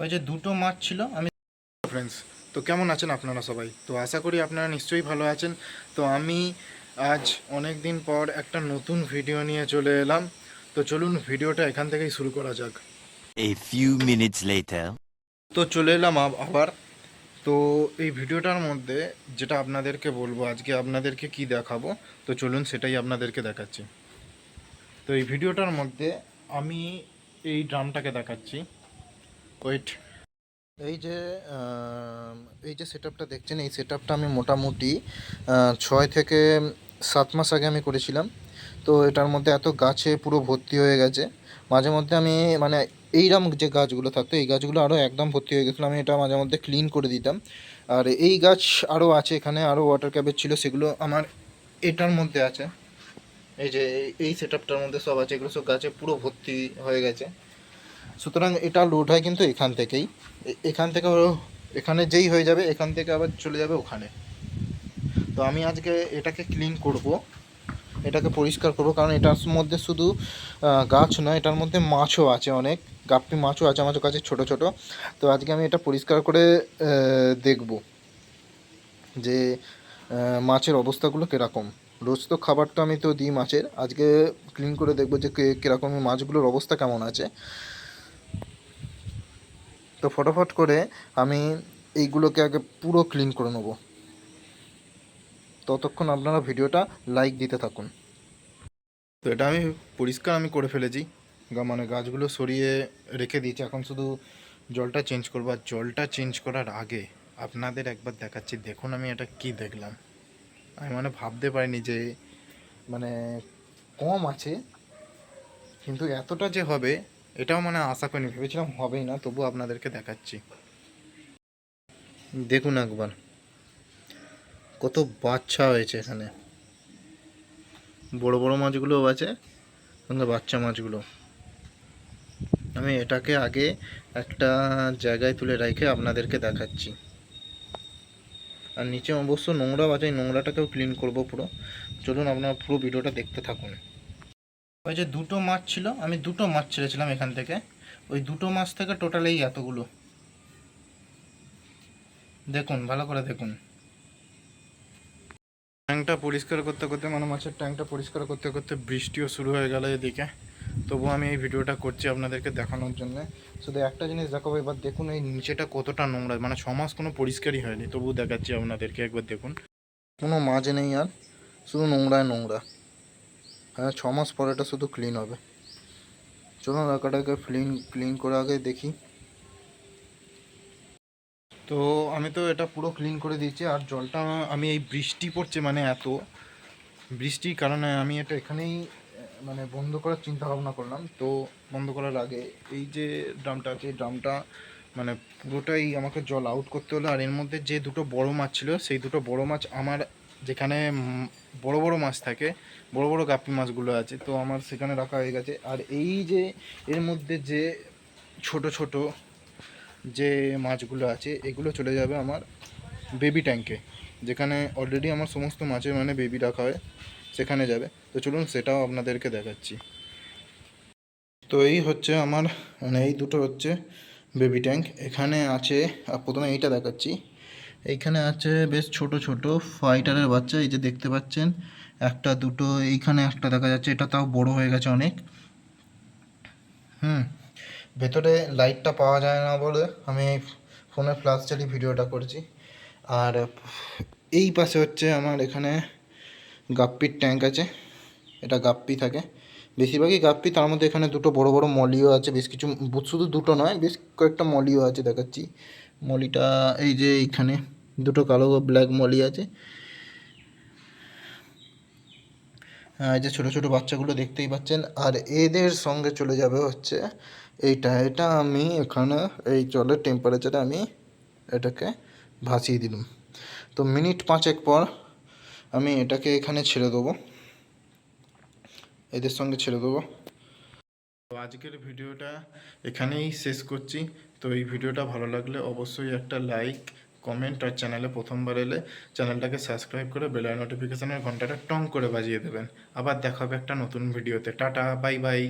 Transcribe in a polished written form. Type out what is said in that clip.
ওই যে দুটো মাছ ছিল আমি ফ্রেন্ডস। তো কেমন আছেন আপনারা সবাই? তো আশা করি আপনারা নিশ্চয়ই ভালো আছেন। তো আমি আজ অনেক দিন পর একটা নতুন ভিডিও নিয়ে চলে এলাম। তো চলুন ভিডিওটা এখান থেকেই শুরু করা যাক। A few minutes later. তো চলে এলাম আবার। তো এই ভিডিওটার মধ্যে যেটা আপনাদেরকে বলবো, আজকে আপনাদেরকে কি দেখাবো, তো চলুন সেটাই আপনাদেরকে দেখাচ্ছি। তো এই ভিডিওটার মধ্যে আমি এই ড্রামটাকে দেখাচ্ছি। ওয়েট, এই যে এই যে সেটআপটা দেখছেন, এই সেটআপটা আমি মোটামুটি 6 থেকে 7 মাস আগে আমি করেছিলাম। তো এটার মধ্যে এত গাছে পুরো ভর্তি হয়ে গেছে। মাঝে মধ্যে আমি মানে এইরকম যে গাছগুলো থাকতো, এই গাছগুলো আরও একদম ভর্তি হয়ে গেছিলো, আমি এটা মাঝে মধ্যে ক্লিন করে দিতাম। আর এই গাছ আরও আছে, এখানে আরও ওয়াটার ক্যাবেজ ছিল, সেগুলো আমার এটার মধ্যে আছে। এই যে এই সেটআপটার মধ্যে সব আছে, এগুলো সব গাছে পুরো ভর্তি হয়ে গেছে। সুতরাং এটা লোড হয় কিন্তু এখান থেকেই, এখান থেকে এখানে যেই হয়ে যাবে এখান থেকে আবার চলে যাবে ওখানে। তো আমি আজকে এটাকে ক্লিন করব, এটাকে পরিষ্কার করব, কারণ এটার মধ্যে শুধু গাছ নয়, এটার মধ্যে মাছও আছে, অনেক গাপ্পি মাছও আছে আমার কাছে ছোট ছোট। তো আজকে আমি এটা পরিষ্কার করে দেখব যে মাছের অবস্থাগুলো কীরকম। রোজ তো খাবারটা আমি তো দিই মাছের, আজকে ক্লিন করে দেখব যে কীরকম মাছগুলোর অবস্থা কেমন আছে। তো ফটাফট করে আমি এইগুলোকে আগে পুরো ক্লিন করে নেব। ততক্ষণ আপনারা ভিডিওটা লাইক দিতে থাকুন। তো এটা আমি পরিষ্কার করে ফেলেছি, মানে গাছগুলো সরিয়ে রেখে দিয়েছি, এখন শুধু জলটা চেঞ্জ করবো। আর জলটা চেঞ্জ করার আগে আপনাদের একবার দেখাচ্ছি, দেখুন আমি এটা কি দেখলাম। আমি ভাবতে পারিনি যে মানে কম আছে, কিন্তু এতটা যে হবে এটাও আশা করিনি, ভেবেছিলাম হবেই না, তবু আপনাদেরকে দেখাচ্ছি। দেখুন একবার কত বাচ্চা হয়েছে এখানে, বড় বড় মাছগুলোও আছে, সঙ্গে বাচ্চা মাছগুলো। আমি এটাকে আগে একটা জায়গায় তুলে রেখে আপনাদেরকে দেখাচ্ছি। আর নিচে অবশ্য নোংরা আছে, এই নোংরাটাকেও ক্লিন করব পুরো। চলুন আপনারা পুরো ভিডিওটা দেখতে থাকুন। ওই যে দুটো মাছ ছিল, আমি দুটো মাছ ছেড়েছিলাম এখান থেকে, ওই দুটো মাছ থেকে টোটাল এই এতগুলো। দেখুন, ভালো করে দেখুন। ট্যাঙ্কটা পরিষ্কার করতে করতে মাছের ট্যাঙ্কটা পরিষ্কার করতে করতে বৃষ্টিও শুরু হয়ে গেল এদিকে। তবু আমি এই ভিডিওটা করছি আপনাদেরকে দেখানোর জন্য। শুধু একটা জিনিস দেখাবো, এবার দেখুন এই নিচেটা কতটা নোংরা, 6 মাস কোনো পরিষ্কারই হয়নি, তবু দেখাচ্ছি আপনাদেরকে, একবার দেখুন। কোনো মাছ নেই আর, শুধু নোংরায় নোংরা। হ্যাঁ, 6 মাস পর এটা শুধু ক্লিন হবে। চলুন এলাকাটাকে ক্লিন করে আগে দেখি। তো আমি তো এটা পুরো ক্লিন করে দিয়েছি। আর জলটা আমি এই বৃষ্টি পড়ছে, এত বৃষ্টির কারণে আমি এটা এখানেই বন্ধ করার চিন্তা ভাবনা করলাম। তো বন্ধ করার আগে এই যে ড্রামটা আছে, এই ড্রামটা পুরোটাই আমাকে জল আউট করতে হলো। আর এর মধ্যে যে দুটো বড় মাছ ছিল, সেই দুটো বড় মাছ আমার যেখানে বড় বড় মাছ থাকে, বড় বড় গাপ্পি মাছগুলো আছে, তো আমার সেখানে রাখা হয়ে গেছে। আর এই যে এর মধ্যে যে ছোট ছোট যে মাছগুলো আছে, এগুলো চলে যাবে আমার বেবি ট্যাঙ্কে, যেখানে অলরেডি আমার সমস্ত মাছের বেবি রাখা হয়, সেখানে যাবে। তো চলুন সেটাও আপনাদেরকে দেখাচ্ছি। তো এই হচ্ছে আমার এই দুটো হচ্ছে বেবি ট্যাঙ্ক, এখানে আছে। প্রথমে এইটা দেখাচ্ছি, এইখানে আছে বেশ ছোট ছোট ফাইটারের বাচ্চা, এই যে দেখতে পাচ্ছেন, একটা দুটো, এইখানে একটা দেখা যাচ্ছে, এটা তাও বড় হয়ে গেছে অনেক। ভেতরে লাইটটা পাওয়া যায় না বলে আমি ফোনে ফ্ল্যাশ চালিয়ে ভিডিওটা করছি। আর এই পাশে হচ্ছে আমার এখানে গাপ্পির ট্যাঙ্ক আছে, এটা গাপ্পি থাকে, বেশিরভাগই গাপ্পি, তার মধ্যে এখানে দুটো বড় বড় মলিও আছে, বেশ কিছু, শুধু দুটো নয়, বেশ কয়েকটা মলিও আছে, দেখাচ্ছি। মলিটা এই যে এইখানে দুটো কালো ব্ল্যাক মলি আছে। হ্যাঁ, এই যে ছোটো ছোটো বাচ্চাগুলো দেখতেই পাচ্ছেন। আর এদের সঙ্গে চলে যাবে হচ্ছে এটা আমি এখানে এই জলের টেম্পারেচারে আমি এটাকে ভাসিয়ে দিলাম। তো মিনিট 5 পর আমি এটাকে এখানে ছেড়ে দেবো, এদের সঙ্গে ছেড়ে দেবো। তো আজকের ভিডিওটা এখানেই শেষ করছি। তো এই ভিডিওটা ভালো লাগলে অবশ্যই একটা লাইক, কমেন্ট, আর চ্যানেলে প্রথমবার এলে চ্যানেলটাকে সাবস্ক্রাইব করে বেল নোটিফিকেশানের ঘন্টাটা টং করে বাজিয়ে দেবেন। আবার দেখা হবে একটা নতুন ভিডিওতে। Tata, bye bye.